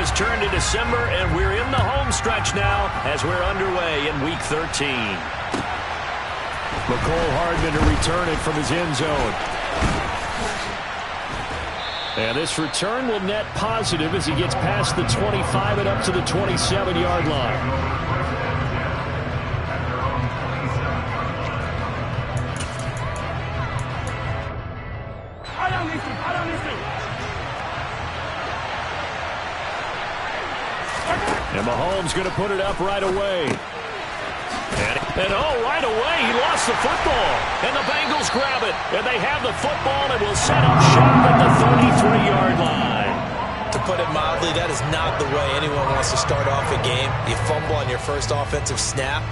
has turned to December, and we're in the home stretch now as we're underway in Week 13. McCole Hardman to return it from his end zone. And this return will net positive as he gets past the 25 and up to the 27-yard line. And Mahomes going to put it up right away. And right away, he lost the football. And the Bengals grab it. And they have the football and will set up shop at the 33-yard line. To put it mildly, that is not the way anyone wants to start off a game. You fumble on your first offensive snap.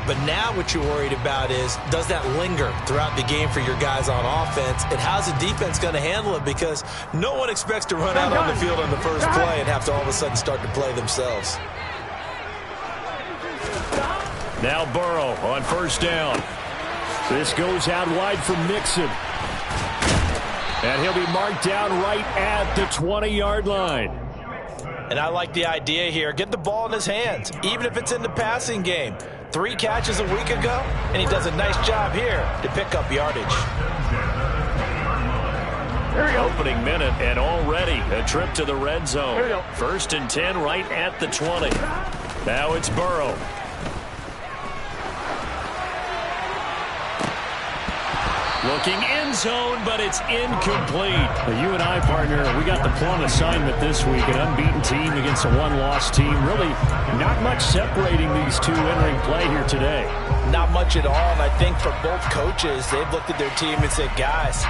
But now what you're worried about is, does that linger throughout the game for your guys on offense? And how's the defense going to handle it? Because no one expects to run out on the field on the first play and have to all of a sudden start to play themselves. Now Burrow on first down. This goes out wide for Mixon. And he'll be marked down right at the 20-yard line. And I like the idea here. Get the ball in his hands, even if it's in the passing game. 3 catches a week ago, and he does a nice job here to pick up yardage. Opening minute, and already a trip to the red zone. First and 10 right at the 20. Now it's Burrow. Looking end zone, but it's incomplete. Well, you and I, partner, we got the plum assignment this week. An unbeaten team against a one-loss team. Really not much separating these two entering play here today. Not much at all, and I think for both coaches, they've looked at their team and said, guys,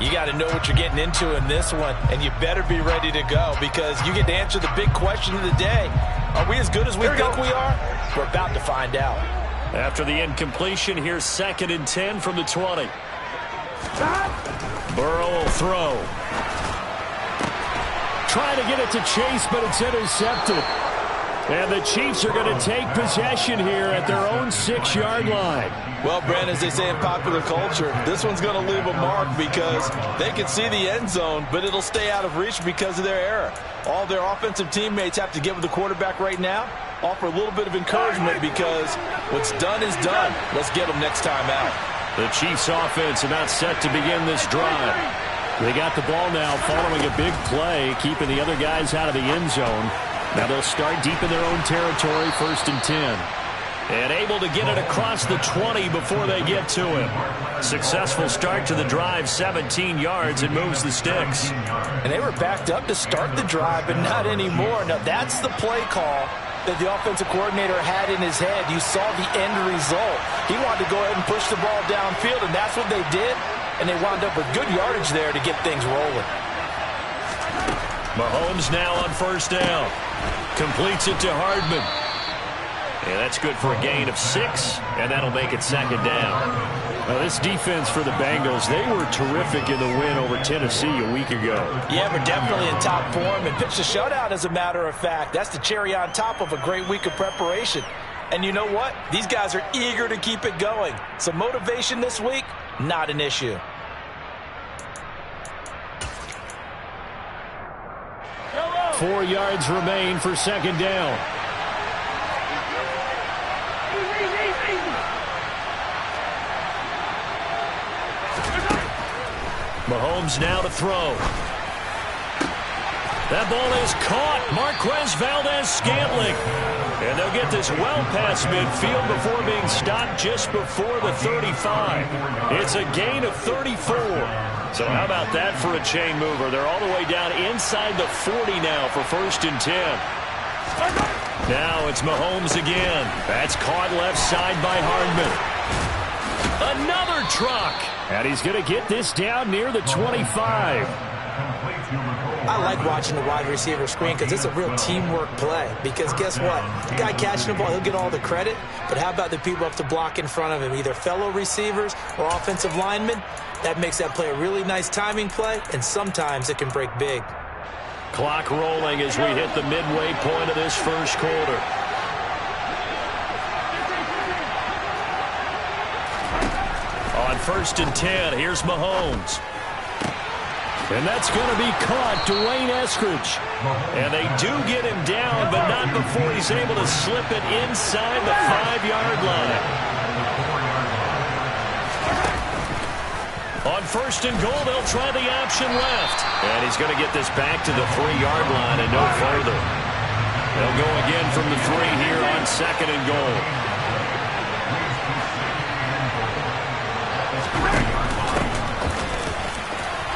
you got to know what you're getting into in this one, and you better be ready to go because you get to answer the big question of the day. Are we as good as we think we are? We're about to find out. After the incompletion, here's 2nd and 10 from the 20. Burrow will throw. Trying to get it to Chase, but it's intercepted. And the Chiefs are going to take possession here at their own 6-yard line. Well, Brandon, as they say in popular culture, this one's going to leave a mark because they can see the end zone, but it'll stay out of reach because of their error. All their offensive teammates have to give the quarterback right now, offer a little bit of encouragement because what's done is done. Let's get them next time out. The Chiefs offense about set to begin this drive. They got the ball now following a big play, keeping the other guys out of the end zone. Now they'll start deep in their own territory, 1st and 10. And able to get it across the 20 before they get to him. Successful start to the drive, 17 yards, and moves the sticks. And they were backed up to start the drive, but not anymore. Now that's the play call that the offensive coordinator had in his head. You saw the end result. He wanted to go ahead and push the ball downfield, and that's what they did. And they wound up with good yardage there to get things rolling. Mahomes now on first down. Completes it to Hardman. And that's good for a gain of 6, and that'll make it 2nd down. Now, this defense for the Bengals, they were terrific in the win over Tennessee a week ago. Yeah, we're definitely in top form and pitched a shutout, as a matter of fact. That's the cherry on top of a great week of preparation. And you know what? These guys are eager to keep it going. So motivation this week, not an issue. Hello. 4 yards remain for 2nd down. Mahomes now to throw. That ball is caught. Marquez Valdez-Scantling. And they'll get this well past midfield before being stopped just before the 35. It's a gain of 34. So how about that for a chain mover? They're all the way down inside the 40 now for 1st and 10. Now it's Mahomes again. That's caught left side by Hardman. Another truck. And he's going to get this down near the 25. I like watching the wide receiver screen because it's a real teamwork play. Because guess what? The guy catching the ball, he'll get all the credit. But how about the people up to block in front of him, either fellow receivers or offensive linemen? That makes that play a really nice timing play, and sometimes it can break big. Clock rolling as we hit the midway point of this first quarter. On 1st and 10, here's Mahomes. And that's going to be caught, Dwayne Eskridge. And they do get him down, but not before he's able to slip it inside the 5-yard line. On first and goal, they'll try the option left. And he's going to get this back to the 3-yard line and no further. They'll go again from the 3 here on second and goal.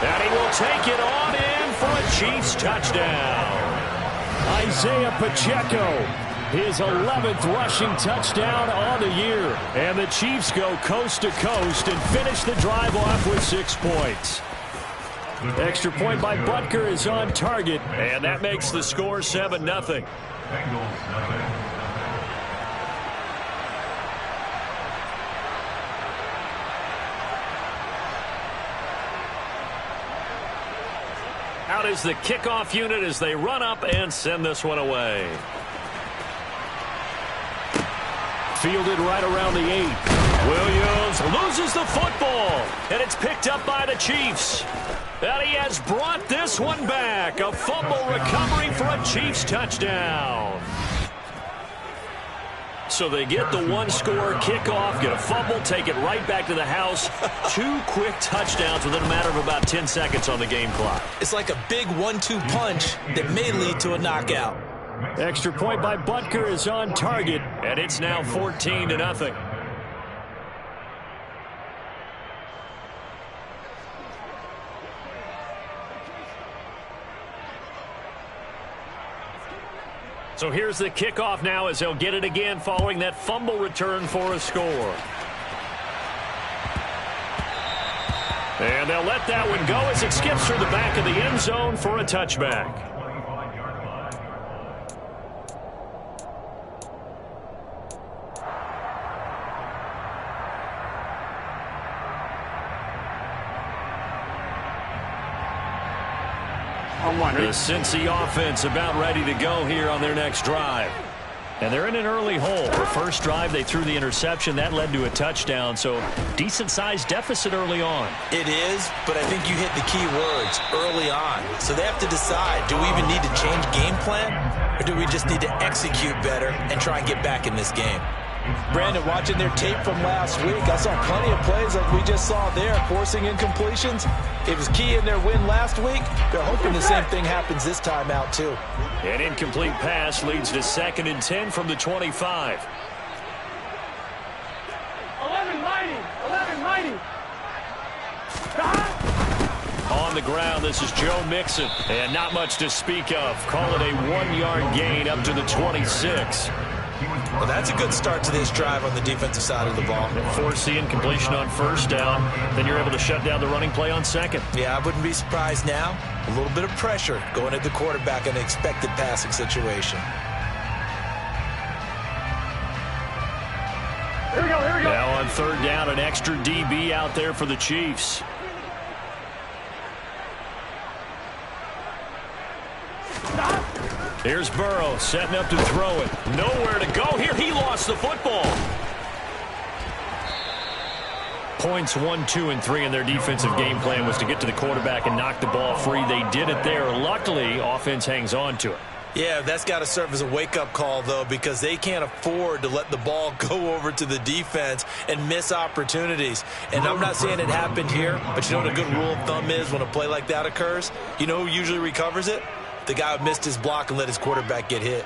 And he will take it on in for a Chiefs touchdown. Isaiah Pacheco, his 11th rushing touchdown on the year. And the Chiefs go coast to coast and finish the drive off with 6 points. Extra point by Butker is on target, and that makes the score 7-0. Out is the kickoff unit as they run up and send this one away. Fielded right around the 8. Williams loses the football, and it's picked up by the Chiefs. And he has brought this one back. A fumble recovery for a Chiefs touchdown. So they get the 1-score kickoff, get a fumble, take it right back to the house. 2 quick touchdowns within a matter of about 10 seconds on the game clock. It's like a big 1-2 punch that may lead to a knockout. Extra point by Butker is on target, and it's now 14-0. So here's the kickoff now as they'll get it again following that fumble return for a score. And they'll let that one go as it skips through the back of the end zone for a touchback. The Cincy offense about ready to go here on their next drive. And they're in an early hole. The first drive, they threw the interception. That led to a touchdown, so decent-sized deficit early on. It is, but I think you hit the key words, early on. So they have to decide, do we even need to change game plan, or do we just need to execute better and try and get back in this game? Brandon, watching their tape from last week, I saw plenty of plays like we just saw there, forcing incompletions. It was key in their win last week. They're hoping the same thing happens this time out, too. An incomplete pass leads to 2nd and 10 from the 25. 11-90. On the ground, this is Joe Mixon. And not much to speak of. Call it a 1-yard gain up to the 26. Well, that's a good start to this drive on the defensive side of the ball. Force the incompletion on first down. Then you're able to shut down the running play on second. Yeah, I wouldn't be surprised now. A little bit of pressure going at the quarterback in an expected passing situation. Here we go. Now on 3rd down, an extra DB out there for the Chiefs. Here's Burrow setting up to throw it. Nowhere to go here. He lost the football. Points 1, 2, and 3 in their defensive game plan was to get to the quarterback and knock the ball free. They did it there. Luckily, offense hangs on to it. Yeah, that's got to serve as a wake-up call, though, because they can't afford to let the ball go over to the defense and miss opportunities. And I'm not saying it happened here, but you know what a good rule of thumb is when a play like that occurs? You know who usually recovers it? The guy who missed his block and let his quarterback get hit.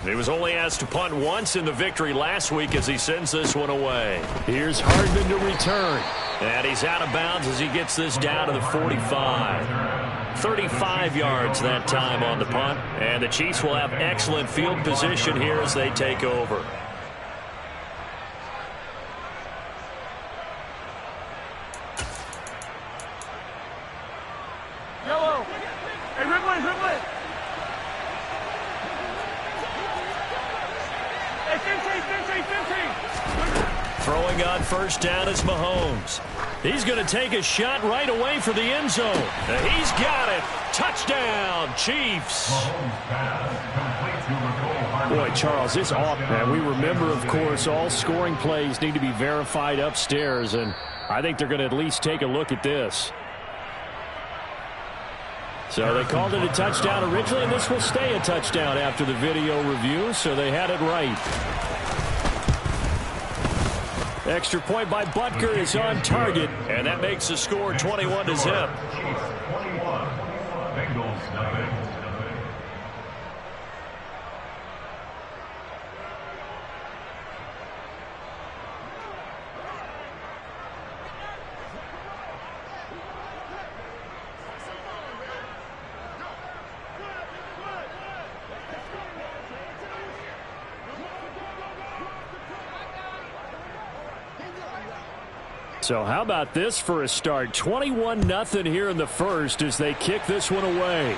He was only asked to punt once in the victory last week as he sends this one away. Here's Hardman to return. And he's out of bounds as he gets this down to the 45. 35 yards that time on the punt. And the Chiefs will have excellent field position here as they take over. Yellow. Hey, Ridley. Hey, 15. Throwing on first down is Mahomes. He's going to take a shot right away for the end zone. He's got it. Touchdown, Chiefs. Boy, Charles, this and we remember, of course, all scoring plays need to be verified upstairs, and I think they're going to at least take a look at this. So they called it a touchdown originally, and this will stay a touchdown after the video review, so they had it right. Extra point by Butker is on target, and that makes the score 21-0. So how about this for a start? 21-0 here in the first as they kick this one away.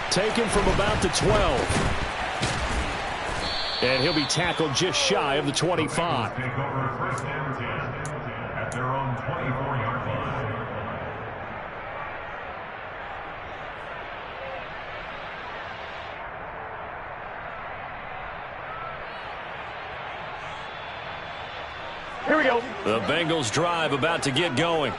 Taken from about the 12. And he'll be tackled just shy of the 25. Take over first and 10 at their own 24-yard line. Here we go. The Bengals drive about to get going.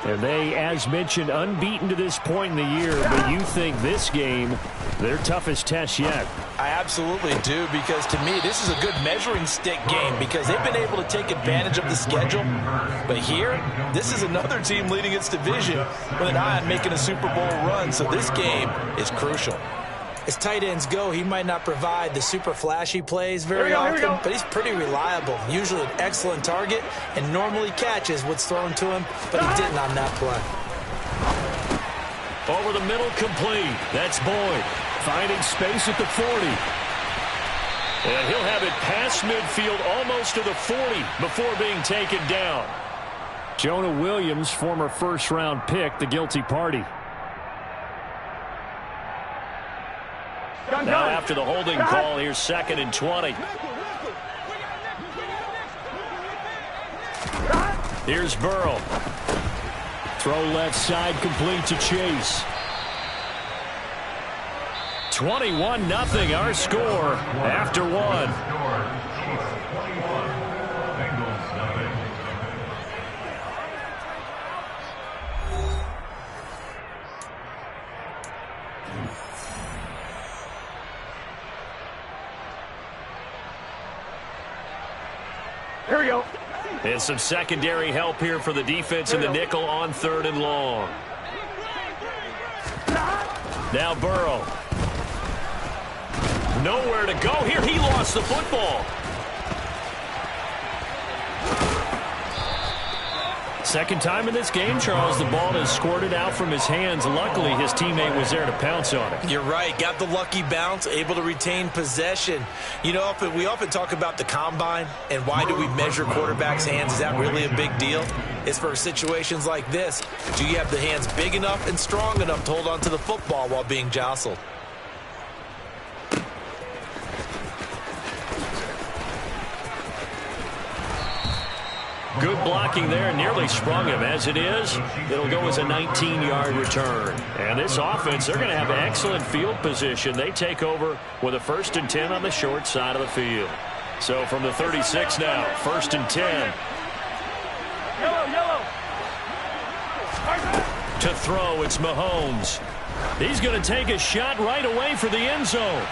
And they, as mentioned, unbeaten to this point in the year. But you think this game, their toughest test yet? I absolutely do, because to me, this is a good measuring stick game because they've been able to take advantage of the schedule. But here, this is another team leading its division with an eye on making a Super Bowl run. So this game is crucial. As tight ends go, he might not provide the super flashy plays very often, but he's pretty reliable. Usually an excellent target and normally catches what's thrown to him, but he didn't on that play. Over the middle, complete. That's Boyd. Finding space at the 40. And he'll have it past midfield almost to the 40 before being taken down. Jonah Williams, former first-round pick, the guilty party. Now after the holding call, here's 2nd and 20. Here's Burrow. Throw left side, complete to Chase. 21-0 our score after one. Here we go. And some secondary help here for the defense in the nickel on 3rd and long. Now Burrow. Nowhere to go here. He lost the football. Second time in this game, Charles, the ball is squirted out from his hands. Luckily, his teammate was there to pounce on it. You're right. Got the lucky bounce, able to retain possession. You know, we often talk about the combine and why do we measure quarterbacks' hands. Is that really a big deal? It's for situations like this. Do you have the hands big enough and strong enough to hold on to the football while being jostled? Good blocking there, nearly sprung him. As it is, it'll go as a 19-yard return. And this offense, they're going to have excellent field position. They take over with a 1st and 10 on the short side of the field. So from the 36 now, 1st and 10. Yellow. To throw, it's Mahomes. He's going to take a shot right away for the end zone.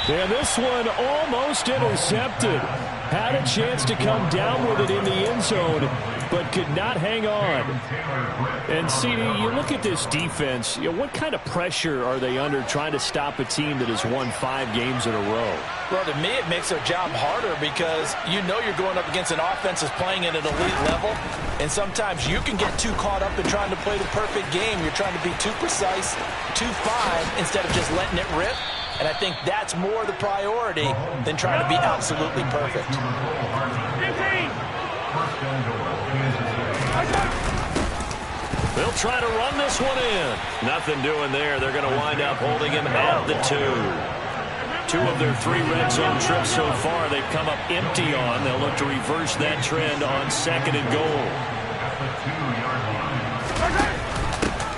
And this one almost intercepted. Had a chance to come down with it in the end zone, but could not hang on. And, CD, you look at this defense, what kind of pressure are they under trying to stop a team that has won 5 games in a row? Well, to me, it makes their job harder because you know you're going up against an offense that's playing at an elite level, and sometimes you can get too caught up in trying to play the perfect game. You're trying to be too precise, too fine, instead of just letting it rip. And I think that's more the priority than trying to be absolutely perfect. 15. They'll try to run this one in. Nothing doing there. They're going to wind up holding him at the 2. 2 of their 3 red zone trips so far they've come up empty on. They'll look to reverse that trend on 2nd and goal.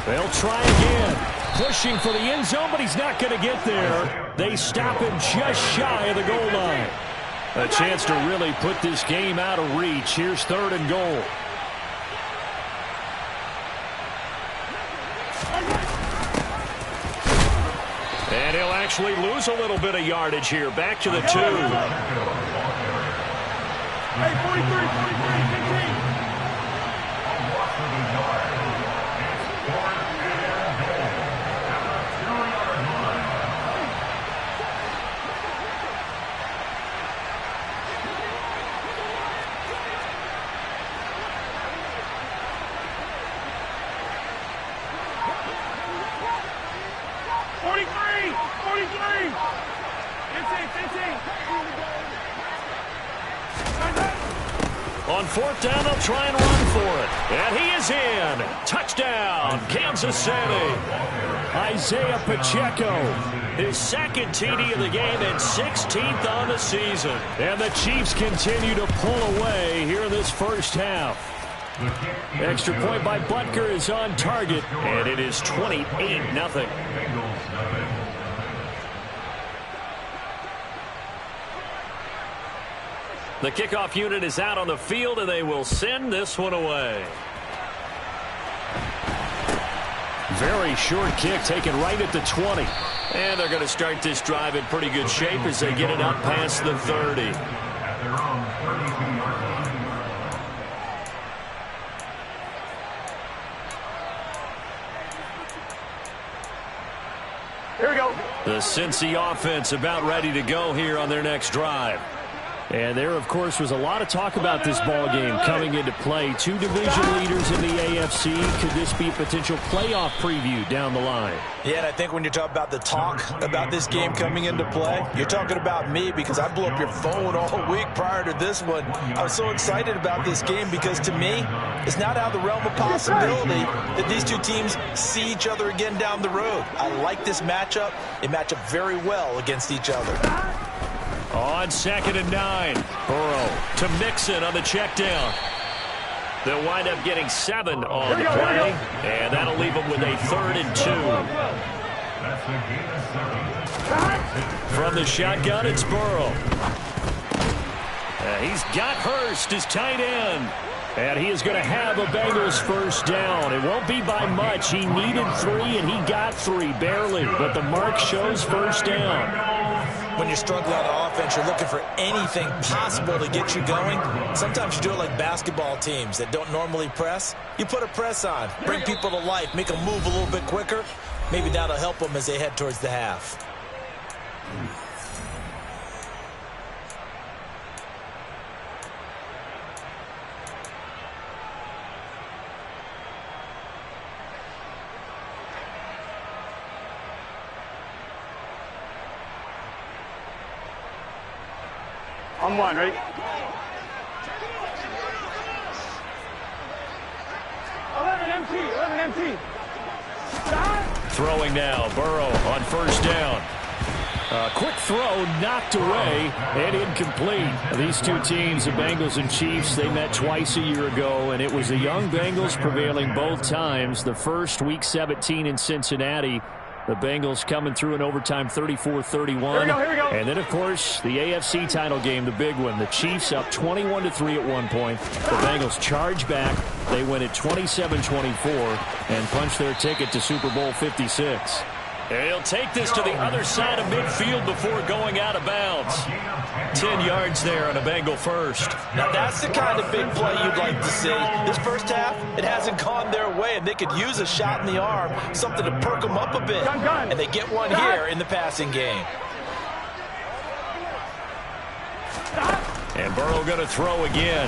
They'll try again. Pushing for the end zone, but he's not going to get there. They stop him just shy of the goal line. A chance to really put this game out of reach. Here's 3rd and goal. And he'll actually lose a little bit of yardage here. Back to the 2. Hey, 43, 15. On 4th down, they'll try and run for it. And he is in. Touchdown, Kansas City. Isaiah Pacheco, his 2nd TD of the game and 16th on the season. And the Chiefs continue to pull away here in this first half. Extra point by Butker is on target, and it is 28-0. The kickoff unit is out on the field, and they will send this one away. Very short kick taken right at the 20. And they're going to start this drive in pretty good shape as they get it up past the 30. Here we go. The Cincy offense about ready to go here on their next drive. And there, of course, was a lot of talk about this ball game coming into play. 2 division leaders in the AFC. Could this be a potential playoff preview down the line? Yeah, and I think when you talk about the talk about this game coming into play, you're talking about me because I blew up your phone all week prior to this one. I was so excited about this game because, to me, it's not out of the realm of possibility that these 2 teams see each other again down the road. I like this matchup. They match up very well against each other. On 2nd and 9, Burrow to Mixon on the check down. They'll wind up getting 7 on the play, and that'll leave them with a 3rd and 2. From the shotgun, it's Burrow. He's got Hurst, his tight end. And he is going to have a Bengals first down. It won't be by much. He needed 3, and he got 3, barely. But the mark shows first down. When you're struggling on offense, you're looking for anything possible to get you going. Sometimes you do it like basketball teams that don't normally press. You put a press on, bring people to life, make them move a little bit quicker. Maybe that'll help them as they head towards the half. On 1, ready? 11 empty. Throwing now, Burrow on first down. Quick throw, knocked away, and incomplete. These 2 teams, the Bengals and Chiefs, they met twice a year ago, and it was the young Bengals prevailing both times. The first, Week 17 in Cincinnati. The Bengals coming through in overtime 34-31. Here we go. And then, of course, the AFC title game, the big one. The Chiefs up 21-3 at one point. The Bengals charge back. They win it 27-24 and punch their ticket to Super Bowl 56. And he'll take this to the other side of midfield before going out of bounds. 10 yards there on a Bengal first. Now, that's the kind of big play you'd like to see. This first half, it hasn't gone their way, and they could use a shot in the arm, something to perk them up a bit. And they get one here in the passing game. And Burrow going to throw again.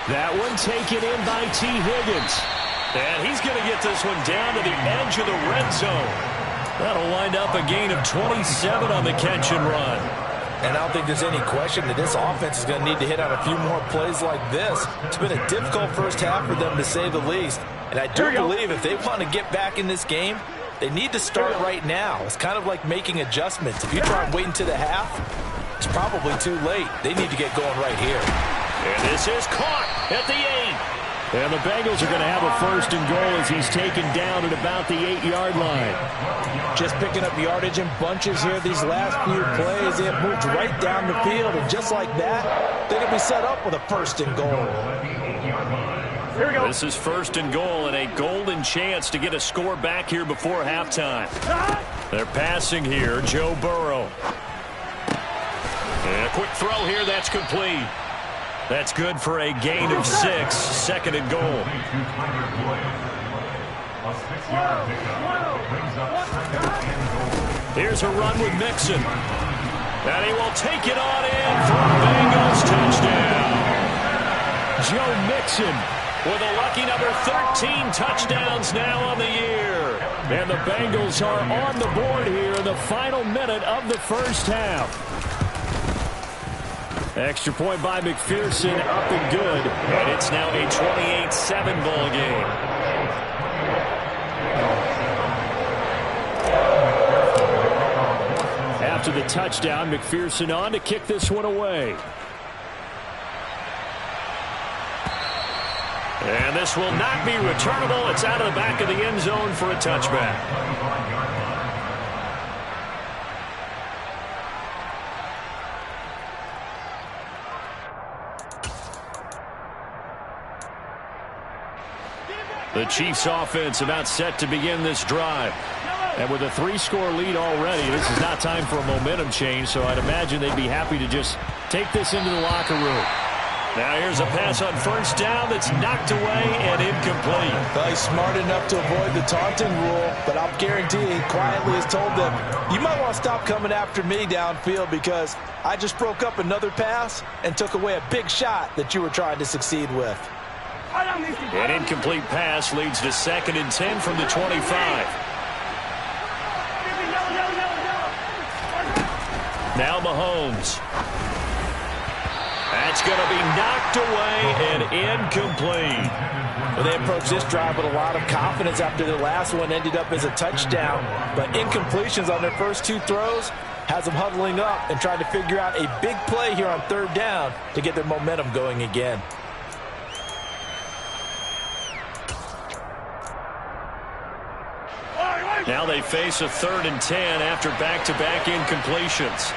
That one taken in by T. Higgins. And he's going to get this one down to the edge of the red zone. That'll wind up a gain of 27 on the catch and run. And I don't think there's any question that this offense is going to need to hit on a few more plays like this. It's been a difficult first half for them, to say the least. And I do believe if they want to get back in this game, They need to start right now. It's kind of like making adjustments. If you try and wait until the half, it's probably too late. They need to get going right here. And this is caught at the 8. And the Bengals are going to have a 1st and goal as he's taken down at about the 8-yard line. Just picking up yardage in bunches here these last few plays. They have moved right down the field, and just like that, they can be set up with a 1st and goal. Here we go. This is 1st and goal and a golden chance to get a score back here before halftime. They're passing here, Joe Burrow. And a quick throw here, that's complete. That's good for a gain of 6, 2nd and goal. Here's a run with Mixon. And he will take it on in for a Bengals touchdown. Joe Mixon with a lucky number 13 touchdowns now on the year. And the Bengals are on the board here in the final minute of the first half. Extra point by McPherson, up and good. And it's now a 28-7 ball game. After the touchdown, McPherson on to kick this one away. And this will not be returnable. It's out of the back of the end zone for a touchback. The Chiefs offense about set to begin this drive. And with a 3-score lead already, this is not time for a momentum change, so I'd imagine they'd be happy to just take this into the locker room. Now here's a pass on 1st down that's knocked away and incomplete. Well, he's smart enough to avoid the taunting rule, but I'll guarantee he quietly has told them, you might want to stop coming after me downfield because I just broke up another pass and took away a big shot that you were trying to succeed with. An incomplete pass leads to 2nd and 10 from the 25. Now Mahomes. That's going to be knocked away and incomplete. Well, they approached this drive with a lot of confidence after the last one ended up as a touchdown. But incompletions on their first 2 throws has them huddling up and trying to figure out a big play here on 3rd down to get their momentum going again. Now they face a 3rd and 10 after back-to-back incompletions.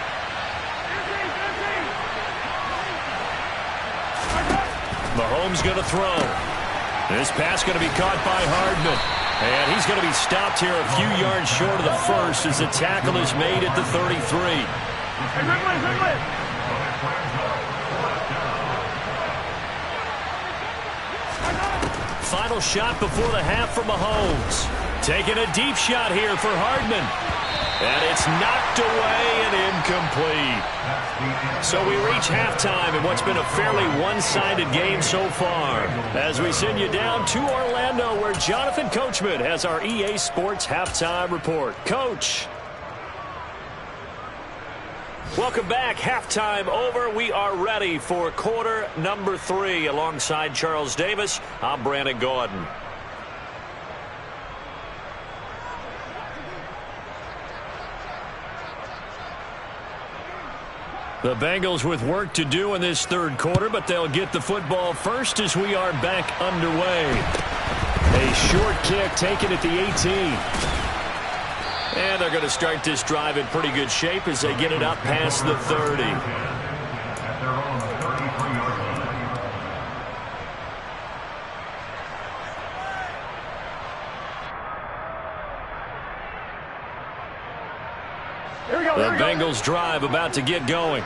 Mahomes going to throw. This pass going to be caught by Hardman. And he's going to be stopped here a few yards short of the 1st as the tackle is made at the 33. Final shot before the half for Mahomes. Taking a deep shot here for Hardman. And it's knocked away and incomplete. So we reach halftime in what's been a fairly one-sided game so far. As we send you down to Orlando where Jonathan Coachman has our EA Sports Halftime Report. Coach. Welcome back. Halftime over. We are ready for quarter number 3. Alongside Charles Davis, I'm Brandon Gordon. The Bengals with work to do in this 3rd quarter, but they'll get the football first as we are back underway. A short kick taken at the 18. And they're going to start this drive in pretty good shape as they get it up past the 30. The Bengals drive about to get going.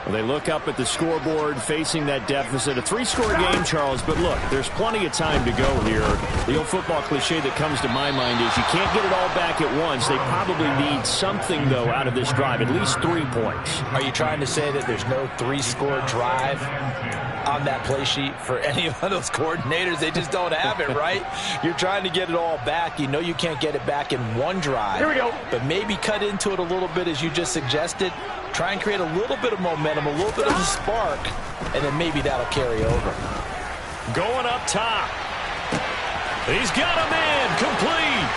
They look up at the scoreboard facing that deficit. A 3-score game, Charles, but look, there's plenty of time to go here. The old football cliche that comes to my mind is you can't get it all back at once. They probably need something, though, out of this drive, at least 3 points. Are you trying to say that there's no 3-score drive on that play sheet for any of those coordinators? They just don't have it, right? You're trying to get it all back. You know you can't get it back in one drive. Here we go. But maybe cut into it a little bit as you just suggested. Try and create a little bit of momentum, a little bit of a spark, and then maybe that'll carry over. Going up top. He's got him in. Complete.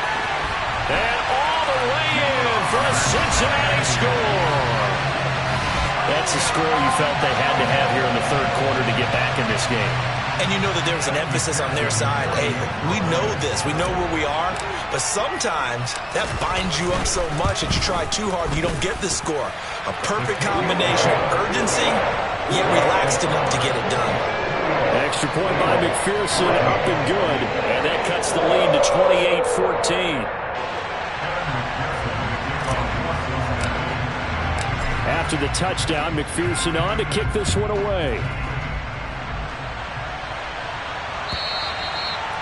And all the way in for a Cincinnati score. That's the score you felt they had to have here in the third quarter to get back in this game. And you know that there was an emphasis on their side. Hey, we know this. We know where we are. But sometimes that binds you up so much that you try too hard and you don't get the score. A perfect combination of urgency, yet relaxed enough to get it done. Extra point by McPherson, up and good. And that cuts the lead to 28-14. After the touchdown, McPherson on to kick this one away.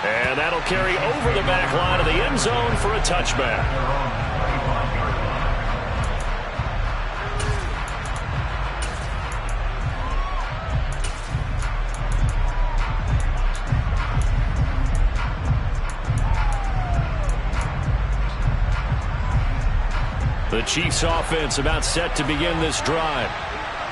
And that'll carry over the back line of the end zone for a touchback. The Chiefs offense about set to begin this drive.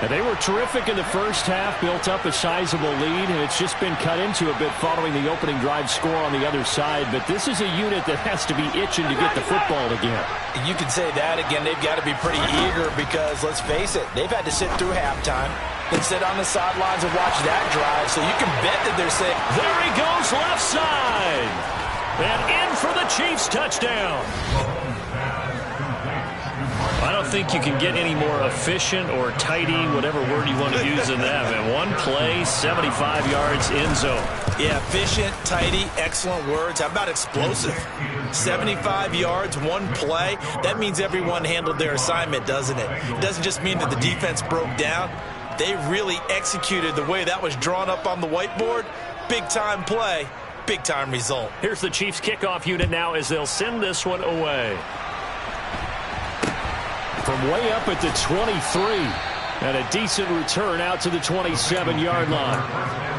And they were terrific in the first half, built up a sizable lead, and it's just been cut into a bit following the opening drive score on the other side. But this is a unit that has to be itching to get the football again. You can say that again. They've got to be pretty eager because, let's face it, they've had to sit through halftime, then sit on the sidelines and watch that drive. So you can bet that they're saying, there he goes left side. And in for the Chiefs touchdown. I don't think you can get any more efficient or tidy, whatever word you want to use in that. Man, one play, 75 yards, end zone. Yeah, efficient, tidy, excellent words. How about explosive? 75 yards, one play. That means everyone handled their assignment, doesn't it? It doesn't just mean that the defense broke down. They really executed the way that was drawn up on the whiteboard. Big-time play, big-time result. Here's the Chiefs kickoff unit now as they'll send this one away. From way up at the 23, and a decent return out to the 27-yard line.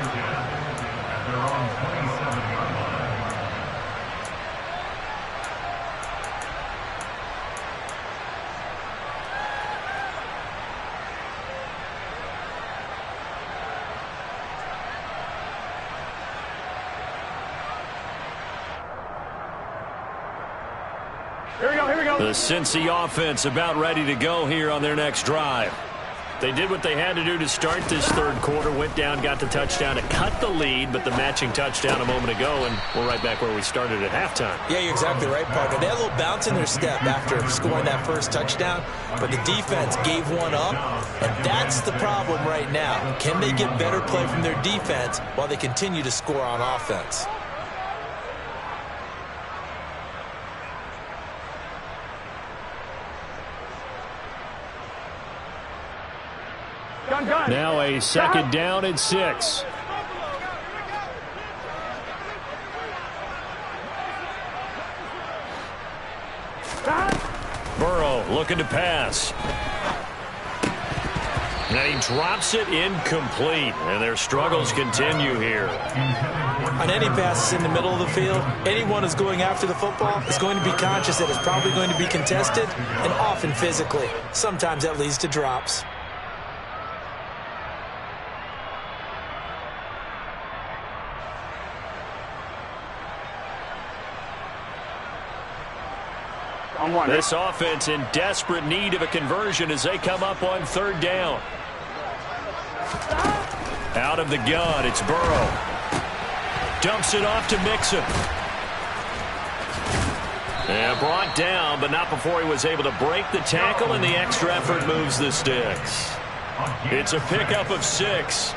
The Cincy offense about ready to go here on their next drive. They did what they had to do to start this third quarter, went down, got the touchdown to cut the lead, but the matching touchdown a moment ago, and we're right back where we started at halftime. Yeah, you're exactly right, partner. They had a little bounce in their step after scoring that first touchdown, but the defense gave one up, and that's the problem right now. Can they get better play from their defense while they continue to score on offense? Now a second down and 6. Burrow looking to pass. And he drops it incomplete. And their struggles continue here. On any passes in the middle of the field, anyone who's going after the football is going to be conscious that it's probably going to be contested, and often physically. Sometimes that leads to drops. This offense in desperate need of a conversion as they come up on third down. Out of the gun, it's Burrow. Dumps it off to Mixon. And brought down, but not before he was able to break the tackle, and the extra effort moves the sticks. It's a pickup of 6.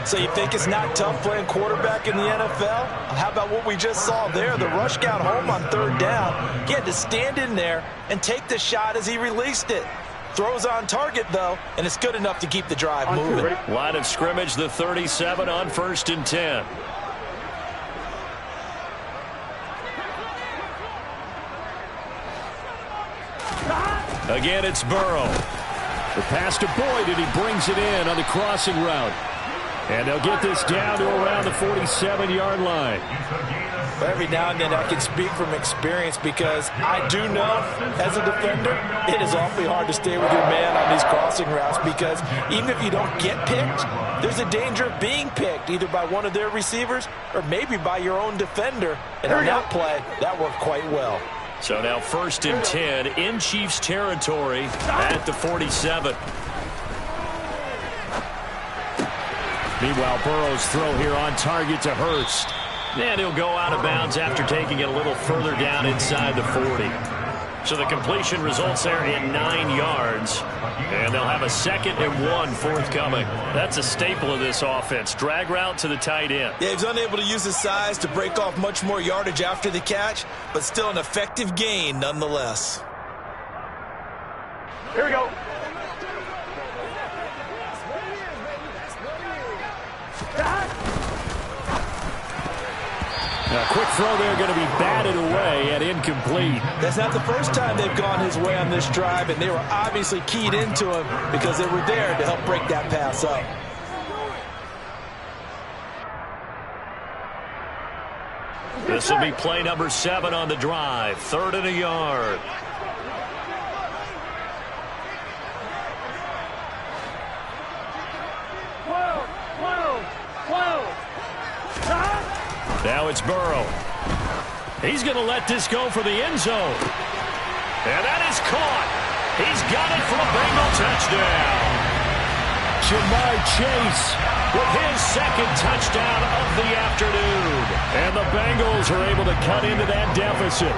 So you think it's not tough playing quarterback in the NFL? How about what we just saw there? The rush got home on third down. He had to stand in there and take the shot as he released it. Throws on target, though, and it's good enough to keep the drive moving. Line of scrimmage, the 37 on 1st and 10. Again, it's Burrow. The pass to Boyd, and he brings it in on the crossing route. And they'll get this down to around the 47-yard line. Every now and then I can speak from experience because I do know, as a defender, it is awfully hard to stay with your man on these crossing routes because even if you don't get picked, there's a danger of being picked either by one of their receivers or maybe by your own defender. And on that play, that worked quite well. So now 1st and 10 in Chiefs territory at the 47. Meanwhile, Burrow's throw here on target to Hurst. And he'll go out of bounds after taking it a little further down inside the 40. So the completion results there in 9 yards. And they'll have a 2nd and 1 forthcoming. That's a staple of this offense. Drag route to the tight end. Yeah, he's unable to use his size to break off much more yardage after the catch, but still an effective gain nonetheless. Here we go. A quick throw there going to be batted away and incomplete. That's not the first time they've gone his way on this drive, and they were obviously keyed into him because they were there to help break that pass up. This will be play number 7 on the drive. 3rd and a yard. Now it's Burrow. He's going to let this go for the end zone. And that is caught. He's got it for a Bengal touchdown. Jamar Chase with his 2nd touchdown of the afternoon. And the Bengals are able to cut into that deficit.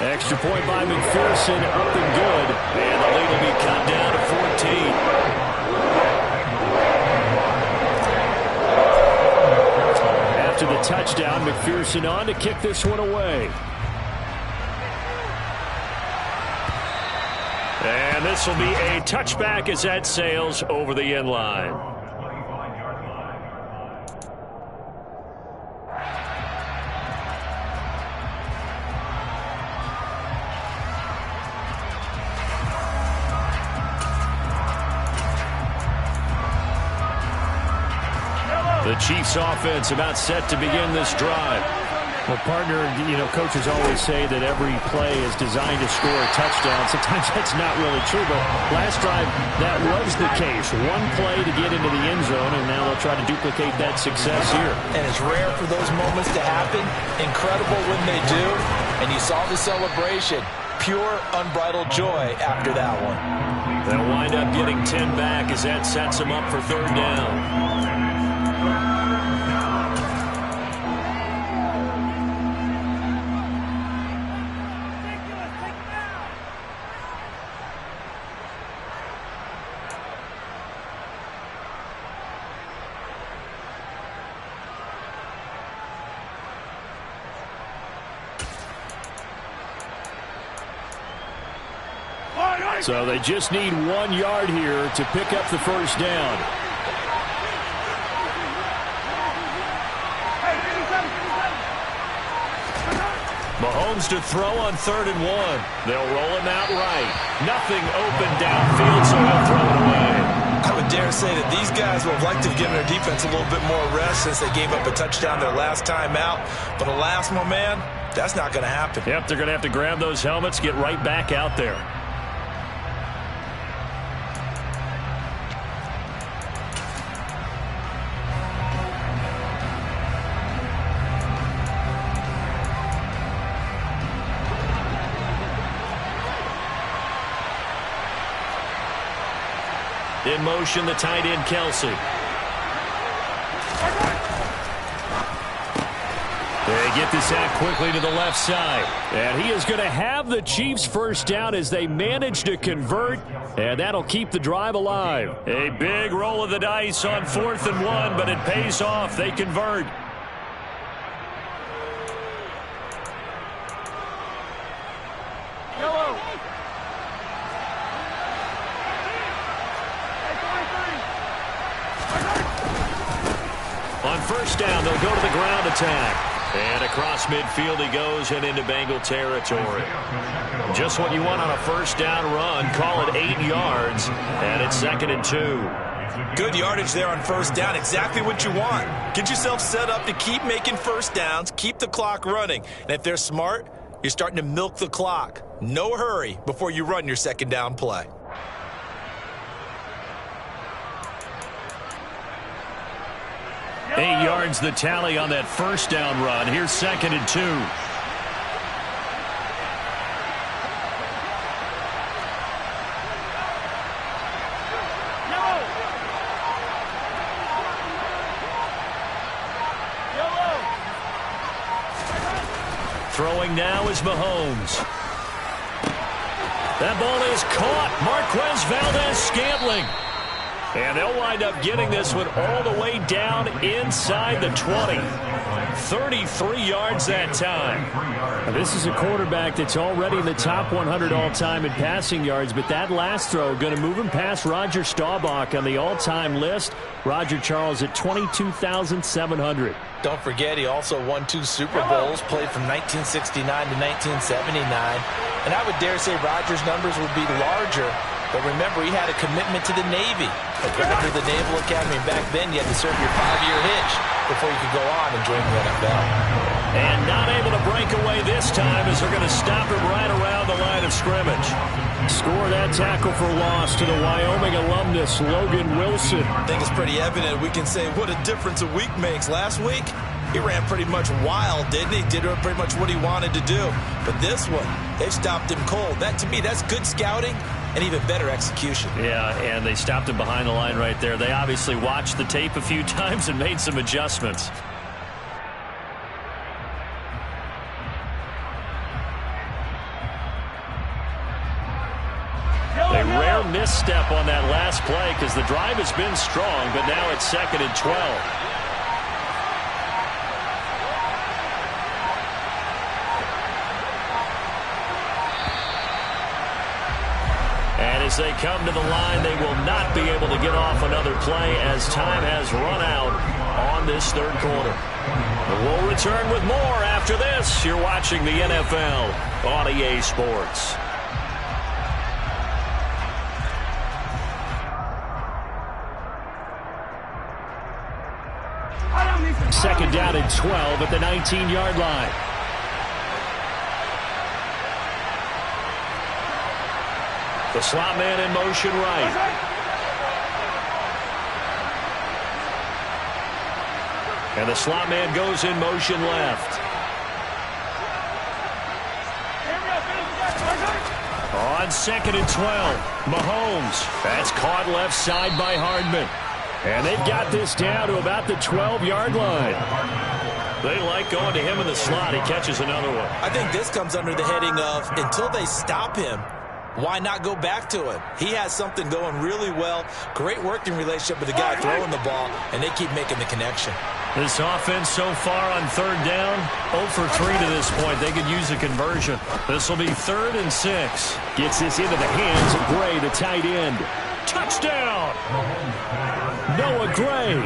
Extra point by McPherson, up and good. And the lead will be cut down to 14. After the touchdown, McPherson on to kick this one away. And this will be a touchback as that sails over the end line. The Chiefs offense about set to begin this drive. Well, partner, coaches always say that every play is designed to score a touchdown. Sometimes that's not really true, but last drive, that was the case. One play to get into the end zone, and now they'll try to duplicate that success here. And it's rare for those moments to happen. Incredible when they do. And you saw the celebration. Pure, unbridled joy after that one. They'll wind up getting 10 back as that sets them up for 3rd down. So they just need 1 yard here to pick up the 1st down. Mahomes to throw on 3rd and 1. They'll roll him out right. Nothing open downfield, so he'll throw it away. I would dare say that these guys would have liked to have given their defense a little bit more rest since they gave up a touchdown their last time out. But alas, my man, that's not going to happen. Yep, they're going to have to grab those helmets, get right back out there. In motion, the tight end, Kelsey. They get this out quickly to the left side. And he is going to have the Chiefs 1st down as they manage to convert, and that'll keep the drive alive. A big roll of the dice on 4th and 1, but it pays off. They convert. On 1st down, they'll go to the ground attack. And across midfield he goes and into Bengal territory. Just what you want on a 1st down run. Call it 8 yards. And it's 2nd and 2. Good yardage there on 1st down. Exactly what you want. Get yourself set up to keep making 1st downs. Keep the clock running. And if they're smart, you're starting to milk the clock. No hurry before you run your 2nd down play. 8 yards the tally on that first down run. Here's 2nd and 2. Throwing now is Mahomes. That ball is caught. Marquez Valdes-Scantling. And they'll wind up getting this one all the way down inside the 20. 33 yards that time. Now, this is a quarterback that's already in the top 100 all-time in passing yards, but that last throw going to move him past Roger Staubach on the all-time list. Roger Charles at 22,700. Don't forget, he also won 2 Super Bowls, played from 1969 to 1979. And I would dare say Roger's numbers would be larger. But remember, he had a commitment to the Navy. Went to the Naval Academy, and back then you had to serve your 5-year hitch before you could go on and join the NFL. And not able to break away this time as they're going to stop him right around the line of scrimmage. Score that tackle for loss to the Wyoming alumnus, Logan Wilson. I think it's pretty evident. We can say what a difference a week makes. Last week, he ran pretty much wild, didn't he? Did pretty much what he wanted to do. But this one, they stopped him cold. That, to me, that's good scouting and even better execution. Yeah, and they stopped him behind the line right there. They obviously watched the tape a few times and made some adjustments. A rare misstep on that last play because the drive has been strong, but now it's 2nd and 12. As they come to the line, they will not be able to get off another play as time has run out on this 3rd quarter. We'll return with more after this. You're watching the NFL on EA Sports. Second down and 12 at the 19-yard line. The slot man in motion right. And the slot man goes in motion left. On 2nd and 12, Mahomes. That's caught left side by Hardman. And they've got this down to about the 12-yard line. They like going to him in the slot. He catches another one. I think this comes under the heading of until they stop him, why not go back to him? He has something going really well. Great working relationship with the guy throwing the ball, and they keep making the connection. This offense so far on 3rd down, 0 for 3 to this point. They could use a conversion. This will be 3rd and 6. Gets this into the hands of Gray, the tight end. Touchdown! Noah Gray.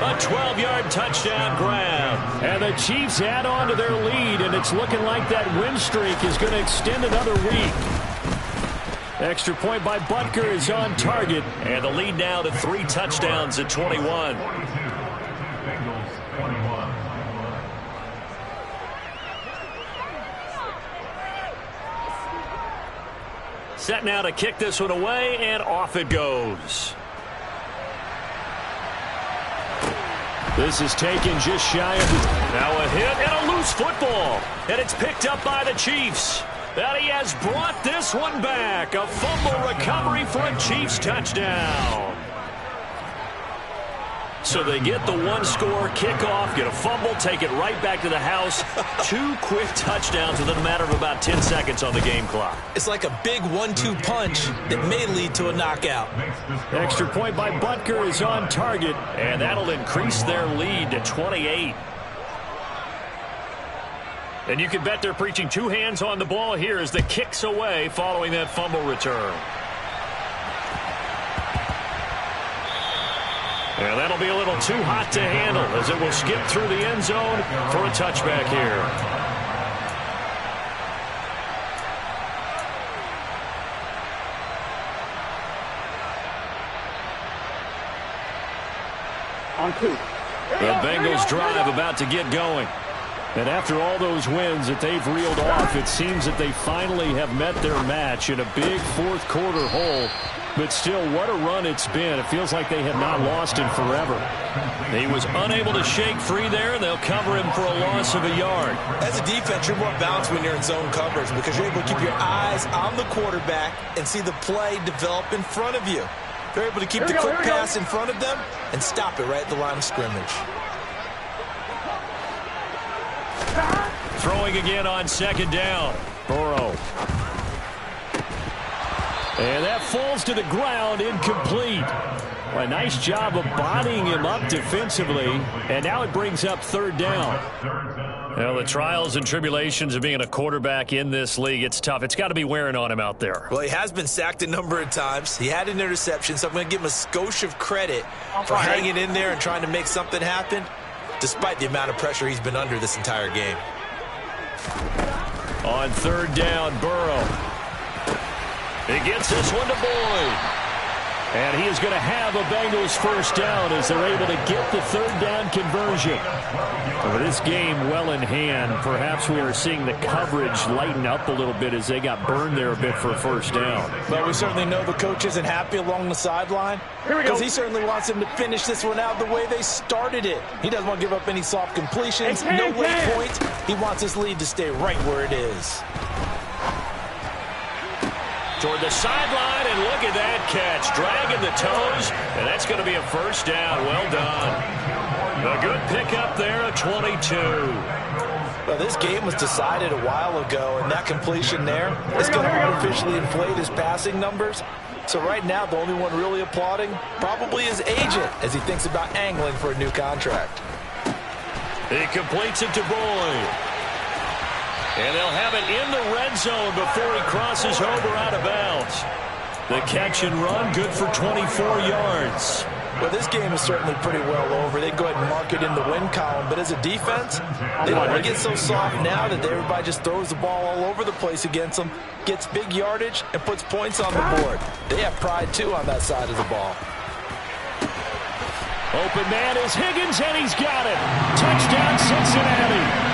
A 12-yard touchdown grab. And the Chiefs add on to their lead, and it's looking like that win streak is going to extend another week. Extra point by Butker is on target. And the lead now to 3 touchdowns at 21. Set now to kick this one away, and off it goes. This is taken just shy of the... Now a hit and a loose football. And it's picked up by the Chiefs. That he has brought this one back. A fumble recovery for a Chiefs touchdown. So they get the 1-score kickoff, get a fumble, take it right back to the house. 2 quick touchdowns within a matter of about 10 seconds on the game clock. It's like a big 1-2 punch that may lead to a knockout. Extra point by Butker is on target. And that'll increase their lead to 28. And you can bet they're preaching 2 hands on the ball here as the kick's away following that fumble return. And that'll be a little too hot to handle as it will skip through the end zone for a touchback here. On 2. The Bengals drive about to get going. And after all those wins that they've reeled off, it seems that they finally have met their match in a big 4th quarter hole. But still, what a run it's been. It feels like they have not lost in forever. He was unable to shake free there, and they'll cover him for a loss of a yard. As a defense, you're more balanced when you're in zone coverage because you're able to keep your eyes on the quarterback and see the play develop in front of you. They're able to keep the quick pass in front of them and stop it right at the line of scrimmage. Throwing again on second down. Burrow. And that falls to the ground, incomplete. Well, a nice job of bodying him up defensively, and now it brings up third down. Well, the trials and tribulations of being a quarterback in this league, it's tough. It's got to be wearing on him out there. Well, he has been sacked a number of times. He had an interception, so I'm going to give him a skosh of credit for hanging in there and trying to make something happen, despite the amount of pressure he's been under this entire game. On third down, Burrow. He gets this one to Boyd. And he is going to have a Bengals first down as they're able to get the third down conversion. With this game well in hand, perhaps we are seeing the coverage lighten up a little bit as they got burned there a bit for a first down. Well, we certainly know the coach isn't happy along the sideline because he certainly wants them to finish this one out the way they started it. He doesn't want to give up any soft completions, no late points. He wants his lead to stay right where it is. Toward the sideline, and look at that catch. Dragging the toes, and that's going to be a first down. Well done. A good pickup there at 22. Well, this game was decided a while ago, and that completion there is going to artificially inflate his passing numbers. So right now, the only one really applauding probably his agent as he thinks about angling for a new contract. He completes it to Boyd. And they'll have it in the red zone before he crosses over out of bounds. The catch and run, good for 24 yards. Well, this game is certainly pretty well over. They can go ahead and mark it in the win column. But as a defense, they don't want to get so soft now that everybody just throws the ball all over the place against them, gets big yardage, and puts points on the board. They have pride, too, on that side of the ball. Open man is Higgins, and he's got it. Touchdown, Cincinnati.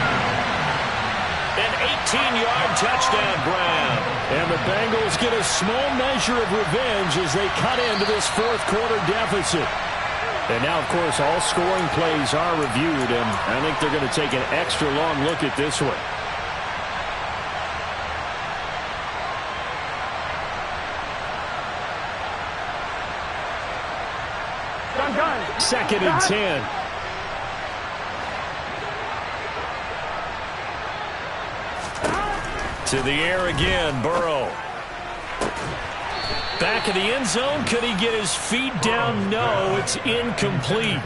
An 18-yard touchdown, Brown. And the Bengals get a small measure of revenge as they cut into this fourth quarter deficit. And now, of course, all scoring plays are reviewed, and I think they're going to take an extra long look at this one. Second and 10. To the air again, Burrow. Back of the end zone. Could he get his feet down? No, it's incomplete.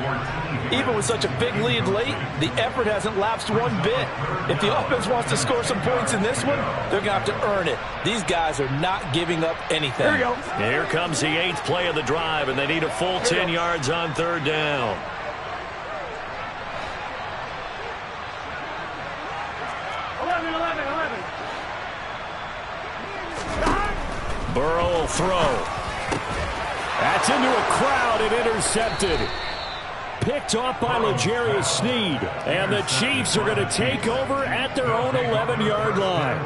Even with such a big lead late, the effort hasn't lapsed one bit. If the offense wants to score some points in this one, they're going to have to earn it. These guys are not giving up anything. Here we go. Here comes the 8th play of the drive, and they need a full 10 yards on third down. Burrow will throw. That's into a crowd and intercepted. Picked off by L'Jarius Sneed. And the Chiefs are going to take over at their own 11-yard line.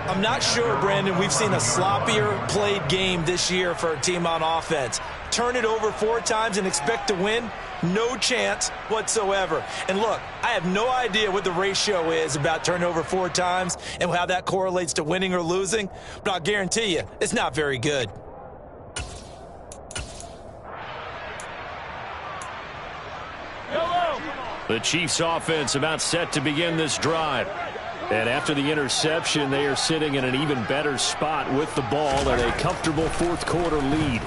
I'm not sure, Brandon, we've seen a sloppier played game this year for a team on offense. Turn it over 4 times and expect to win? No chance whatsoever. And look, I have no idea what the ratio is about turnover 4 times and how that correlates to winning or losing, but I'll guarantee you it's not very good. The Chiefs offense about set to begin this drive. And after the interception, they are sitting in an even better spot with the ball at a comfortable fourth quarter lead.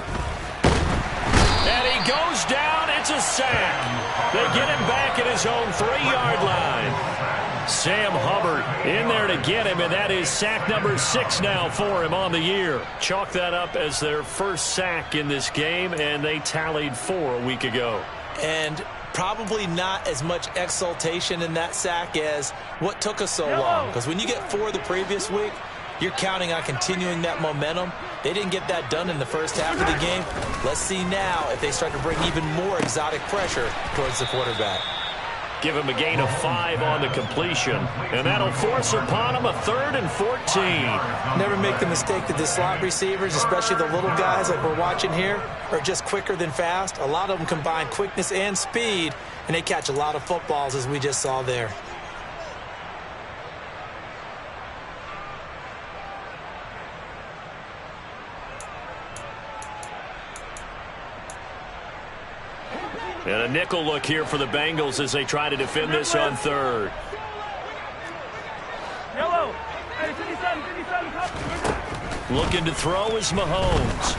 And he goes down. It's a sack. They get him back at his own 3-yard line. Sam Hubbard in there to get him, and that is sack number 6 now for him on the year. Chalk that up as their first sack in this game, and they tallied 4 a week ago. And probably not as much exultation in that sack as what took us so long. Because when you get 4 the previous week, you're counting on continuing that momentum. They didn't get that done in the first half of the game. Let's see now if they start to bring even more exotic pressure towards the quarterback. give him a gain of 5 on the completion. And that'll force upon him a 3rd and 14. Never make the mistake that the slot receivers, especially the little guys like we're watching here, are just quicker than fast. A lot of them combine quickness and speed, and they catch a lot of footballs, as we just saw there. And a nickel look here for the Bengals as they try to defend this on 3rd. Looking to throw is Mahomes.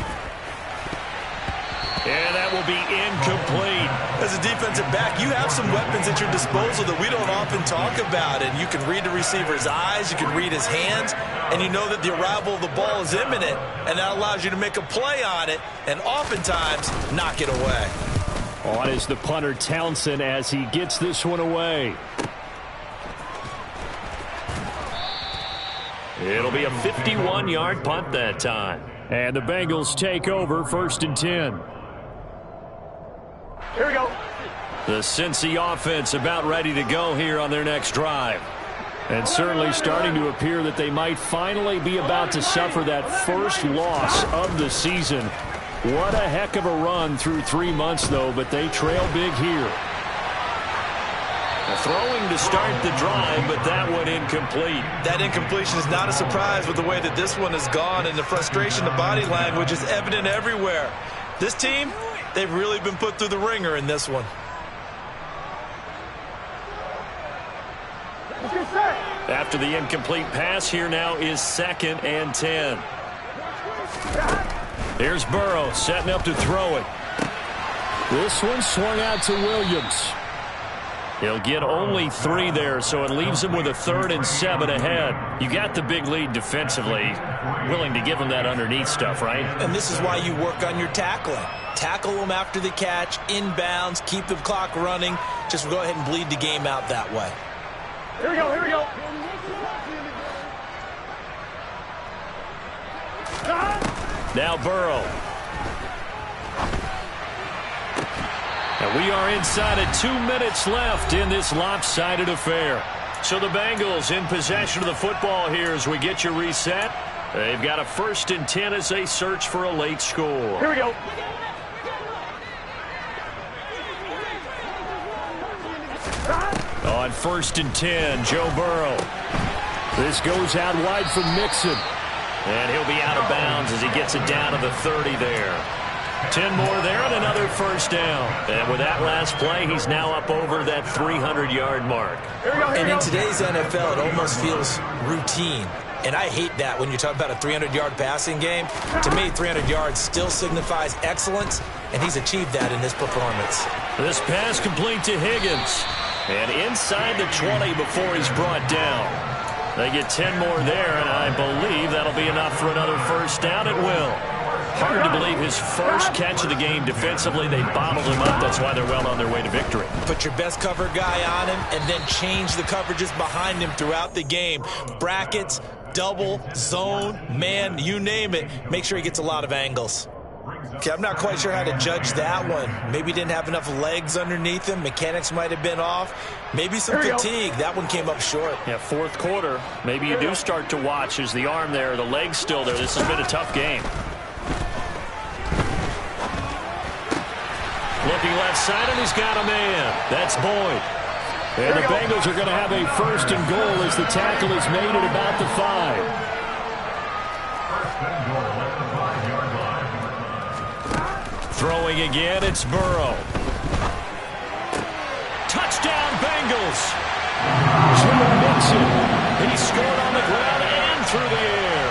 And that will be incomplete. As a defensive back, you have some weapons at your disposal that we don't often talk about. And you can read the receiver's eyes, you can read his hands, and you know that the arrival of the ball is imminent, and that allows you to make a play on it and oftentimes knock it away. On is the punter, Townsend, as he gets this one away. It'll be a 51-yard punt that time. And the Bengals take over 1st and 10. Here we go. The Cincy offense about ready to go here on their next drive. And certainly starting to appear that they might finally be about to suffer that first loss of the season. What a heck of a run through 3 months, though, but they trail big here. Throwing to start the drive, but that one incomplete. That incompletion is not a surprise with the way that this one has gone, and the frustration, the body language is evident everywhere. This team, they've really been put through the ringer in this one. After the incomplete pass, here now is 2nd and 10. Here's Burrow setting up to throw it. This one swung out to Williams. He'll get only 3 there, so it leaves him with a 3rd and 7 ahead. You got the big lead defensively. Willing to give him that underneath stuff, right? And this is why you work on your tackling. Tackle them after the catch, inbounds, keep the clock running. Just go ahead and bleed the game out that way. Here we go, here we go. Now Burrow. And we are inside of 2 minutes left in this lopsided affair. So the Bengals in possession of the football here as we get you reset. They've got a 1st and 10 as they search for a late score. Here we go. On 1st and 10, Joe Burrow. This goes out wide for Mixon. And he'll be out of bounds as he gets it down to the 30 there. 10 more there and another 1st down. And with that last play, he's now up over that 300-yard mark. And in today's NFL, it almost feels routine. And I hate that when you talk about a 300-yard passing game. To me, 300 yards still signifies excellence, and he's achieved that in this performance. This pass complete to Higgins. And inside the 20 before he's brought down. They get 10 more there, and I believe that'll be enough for another 1st down. It will. Hard to believe his first catch of the game defensively. They bottled him up. That's why they're well on their way to victory. Put your best cover guy on him and then change the coverages behind him throughout the game. Brackets, double, zone, man, you name it. Make sure he gets a lot of angles. Okay, I'm not quite sure how to judge that one. Maybe he didn't have enough legs underneath him. Mechanics might have been off. Maybe some fatigue. That one came up short. Yeah, 4th quarter. Maybe you do start to watch as the arm there, the leg's still there. This has been a tough game. Looking left side, and he's got a man. That's Boyd. And the Bengals are going to have a 1st and goal as the tackle is made at about the 5. Throwing again, it's Burrow. Touchdown, Bengals. Joe Mixon. He scored on the ground and through the air.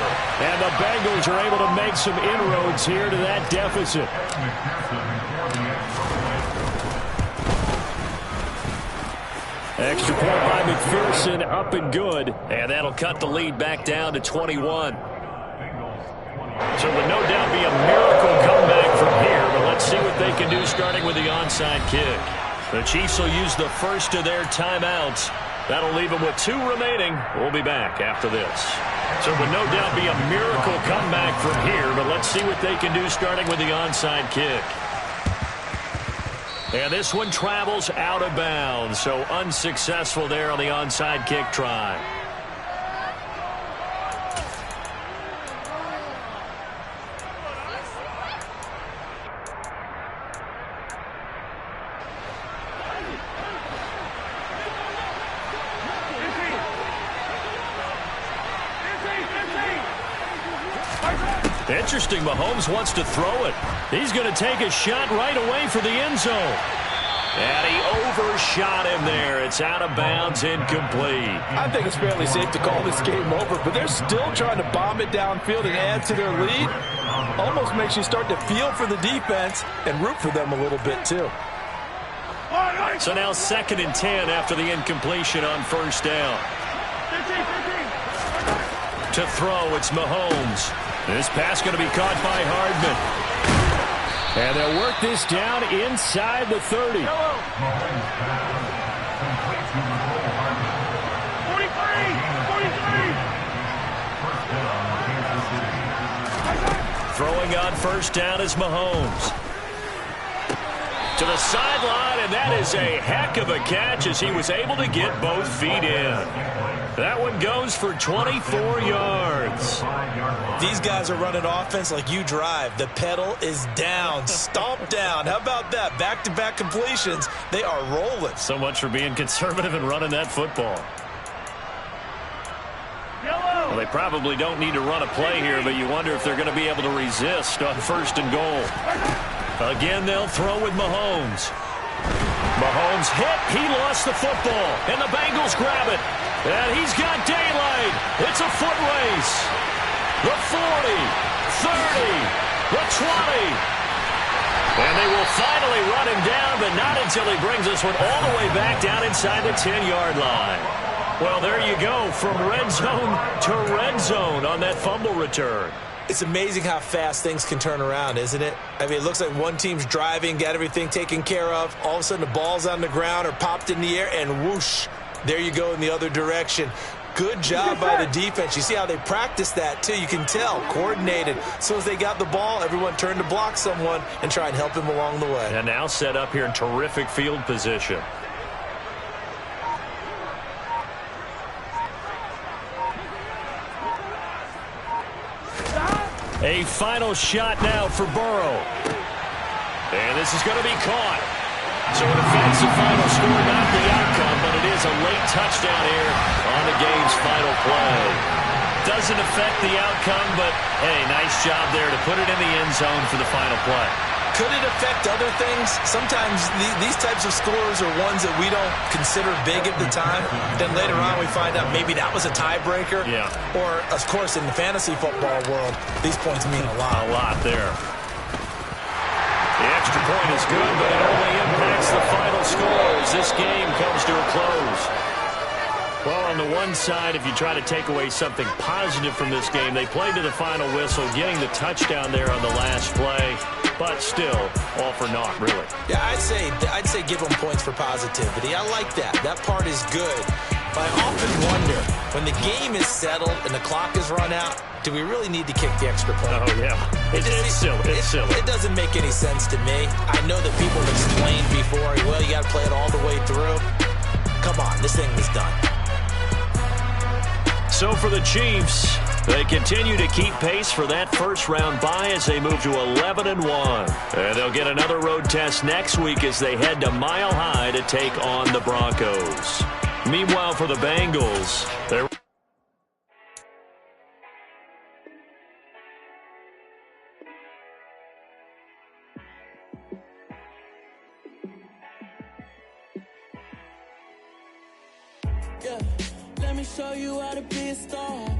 And the Bengals are able to make some inroads here to that deficit. Extra point by McPherson, up and good. And that'll cut the lead back down to 21. So it would no doubt be a miracle comeback from here, but let's see what they can do starting with the onside kick. The Chiefs will use the first of their timeouts. That'll leave them with 2 remaining. We'll be back after this. So it would no doubt be a miracle comeback from here, but let's see what they can do starting with the onside kick. And this one travels out of bounds, so unsuccessful there on the onside kick try. Interesting, Mahomes wants to throw it. He's going to take a shot right away for the end zone. And he overshot him there. It's out of bounds, incomplete. I think it's fairly safe to call this game over, but they're still trying to bomb it downfield and add to their lead. Almost makes you start to feel for the defense and root for them a little bit, too. So now 2nd and 10 after the incompletion on first down. To throw, it's Mahomes. This pass going to be caught by Hardman. And they'll work this down inside the 30. 43, 43. Throwing on first down is Mahomes. To the sideline, and that is a heck of a catch as he was able to get both feet in. That one goes for 24 yards. These guys are running offense like you drive. The pedal is down, stomp down. How about that? Back-to-back completions. They are rolling. So much for being conservative and running that football. Well, they probably don't need to run a play here, but you wonder if they're going to be able to resist on 1st and goal. Again, they'll throw with Mahomes. Mahomes hit. He lost the football, and the Bengals grab it. And he's got daylight. It's a foot race. The 40, 30, the 20. And they will finally run him down, but not until he brings this one all the way back down inside the 10-yard line. Well, there you go, from red zone to red zone on that fumble return. It's amazing how fast things can turn around, isn't it? I mean, it looks like one team's driving, got everything taken care of. All of a sudden, the ball's on the ground or popped in the air, and whoosh, there you go in the other direction. Good job by the defense. You see how they practice that, too. You can tell, coordinated. As soon as they got the ball, everyone turned to block someone and try and help him along the way. And now set up here in terrific field position. A final shot now for Burrow. And this is going to be caught. So it affects the final score, not the outcome, but it is a late touchdown here on the game's final play. Doesn't affect the outcome, but, hey, nice job there to put it in the end zone for the final play. Could it affect other things? Sometimes these types of scores are ones that we don't consider big at the time. Then later on we find out maybe that was a tiebreaker. Yeah. Or, of course, in the fantasy football world, these points mean a lot. A lot there. The extra point is good, but it only impacts the final score as this game comes to a close. Well, on the one side, if you try to take away something positive from this game, they played to the final whistle, getting the touchdown there on the last play, but still, all for naught, really. Yeah, I'd say give them points for positivity. I like that. That part is good. But I often wonder, when the game is settled and the clock is run out, do we really need to kick the extra point? Oh, yeah. It's silly. It's silly. It doesn't make any sense to me. I know that people have explained before, well, you got to play it all the way through. Come on, this thing was done. So for the Chiefs, they continue to keep pace for that first-round bye as they move to 11-1. And they'll get another road test next week as they head to Mile High to take on the Broncos. Meanwhile, for the Bengals, they're... Yeah. Let me show you how to be a star.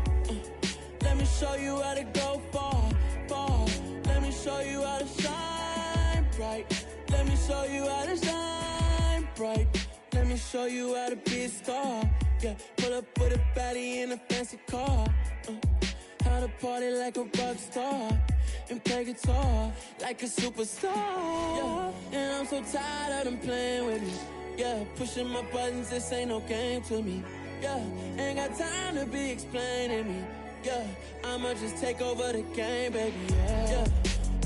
Let me show you how to go far, far. Let me show you how to shine bright. Let me show you how to shine bright. Let me show you how to be a star. Yeah, pull up with a baddie in a fancy car. How to party like a rock star and play guitar like a superstar. Yeah, and I'm so tired of them playing with me. Yeah, pushing my buttons, this ain't no game to me. Yeah, ain't got time to be explaining me. Yeah, I'ma just take over the game, baby. Yeah,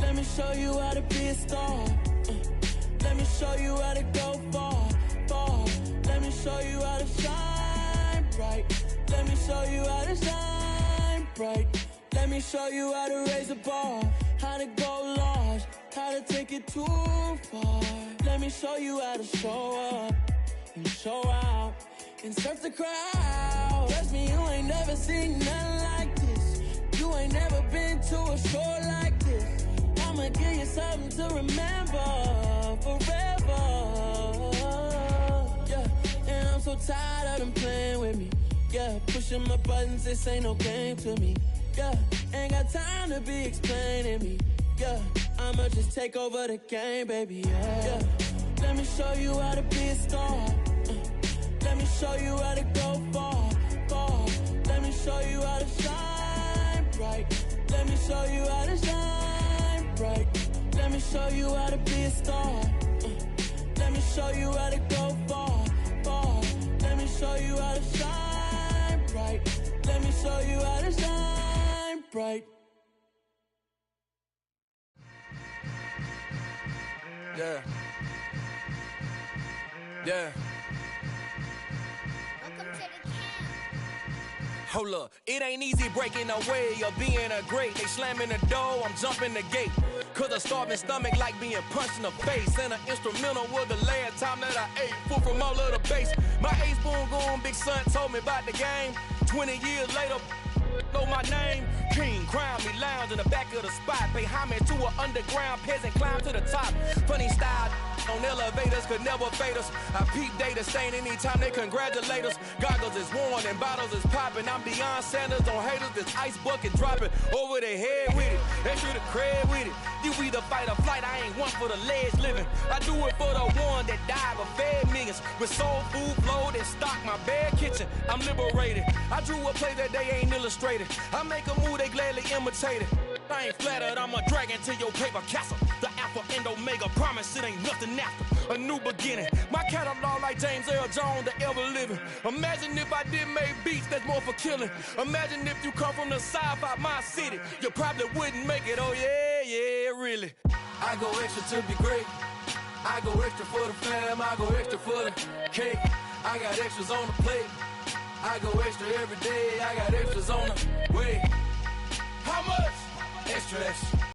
let me show you how to be a star. Let me show you how to go far, far. Let me show you how to shine bright. Let me show you how to shine bright. Let me show you how to raise the bar, how to go large, how to take it too far. Let me show you how to show up and show out and surf the crowd. Trust me, you ain't never seen nothing like this. You ain't never been to a show like this. I'ma give you something to remember forever. Yeah, and I'm so tired of them playing with me. Yeah, pushing my buttons, this ain't no game to me. Yeah, ain't got time to be explaining me. Yeah, I'ma just take over the game, baby. Yeah, let me show you how to be a star. Let me show you how to go far, far. Let me show you how to shine bright. Let me show you how to shine bright. Let me show you how to be a star. Let me show you how to go far, far. Let me show you how to shine bright. Let me show you how to shine bright. Yeah. Yeah. Hold up, it ain't easy breaking away or being a great. They slamming the door, I'm jumping the gate. Cause a starving stomach like being punched in the face. And an instrumental was the last time that I ate. Full from all of the bass. My A-spoon going, big son told me about the game. 20 years later, know my name. King, crown me, lounge in the back of the spot. Pay homage to an underground peasant, climb to the top. Funny style on elevators could never fade us. I peep data stain anytime they congratulate us. Goggles is worn and bottles is popping. I'm beyond Sanders on haters, this ice bucket dropping over their head with it. Extra the cred with it. You either fight or flight, I ain't one for the ledge living. I do it for the one that died but fed millions. With soul food flowed and stocked my bare kitchen. I'm liberated. I drew a play that they ain't illustrated. I make a move, they gladly imitate it. I ain't flattered, I'm a dragon to your paper castle. The Alpha and Omega, promise it ain't nothing after. A new beginning. My catalog like James Earl Jones, the ever living. Imagine if I did make beats that's more for killing. Imagine if you come from the sci-fi, my city. You probably wouldn't make it, oh yeah, yeah, really. I go extra to be great. I go extra for the fam, I go extra for the cake. I got extras on the plate. I go extra every day, I got extras on the way. How much? Extra, extra.